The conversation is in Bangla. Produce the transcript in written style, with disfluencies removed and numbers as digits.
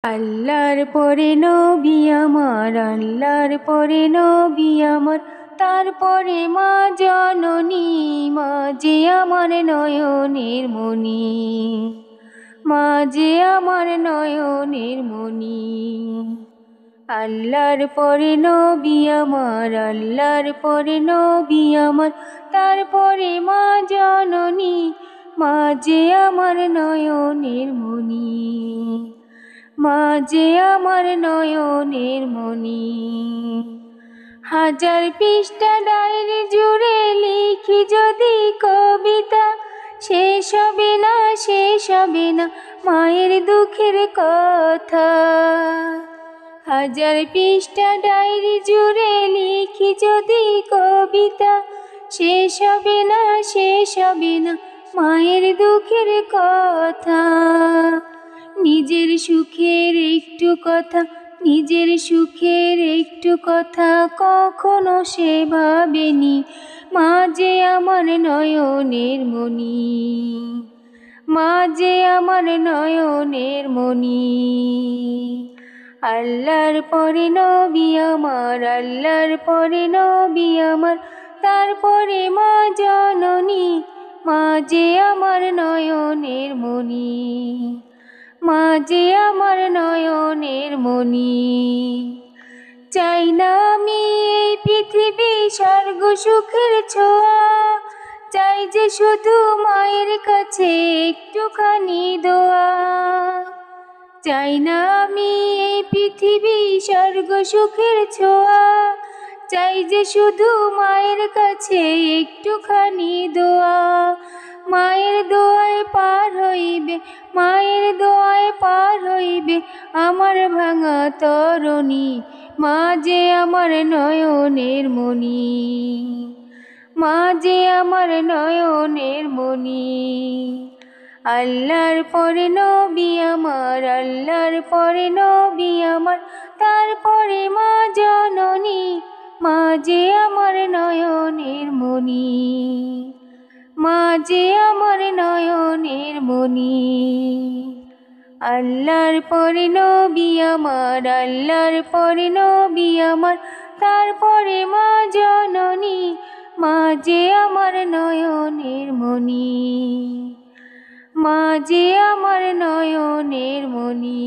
আল্লাহর পরে নবী আমার, আল্লাহর পরে নবী আমার, তারপরে মা জননী, মা যে আমার নয়নের মণি, মা যে আমার নয়নের মণি। আল্লাহর পরে নবী আমার, আল্লাহর পরে নবী আমার, তারপরে মা জননী, মা যে আমার নয়নের মণি, মা যে আমার নয়নের মণি। হাজার পৃষ্ঠা ডায়েরি জুড়ে লিখি যদি কবিতা, শেষ হবে না, শেষ হবে না মায়ের দুঃখের কথা। হাজার পৃষ্ঠা ডায়েরি জুড়ে লিখি যদি কবিতা, শেষ হবে না, শেষ হবে না মায়ের দুঃখের কথা। নিজের সুখের একটু কথা, নিজের সুখের একটু কথা কখনো সে ভাবেনি, মা যে আমার নয়নের মণি, মা যে আমার নয়নের মণি। আল্লাহর পরে নবী আমার, আল্লাহর পরে নবী আমার, তারপরে মা জননী, মা যে আমার নয়নের মণি, মা যে আমার নয়নের মণি। চাই না আমি এই পৃথিবী স্বর্গ সুখের ছোঁয়া, চাই যে শুধু মায়ের কাছে একটুখানি দোয়া। চাই না আমি এই পৃথিবী স্বর্গ সুখের ছোঁয়া, চাই যে শুধু মায়ের কাছে একটুখানি দোয়া। মায়ের দোয়ায় পার হইবে, মায়ের দোয়ায় পার হইবে আমার ভাঙা তরণী, মা যে আমার নয়নের মণি, মা যে আমার নয়নের মণি। আল্লাহর পরে নবী আমার, আল্লাহর পরে নবী আমার, তারপরে মা জননী, মা যে আমার নয়নের মণি, মা যে আমার নয়নের মণি। আল্লাহর পরে নবী আমার, আল্লাহর পরে নবী আমার, তারপরে মা জননী, মা যে আমার নয়নের মণি, মা যে আমার নয়নের মণি।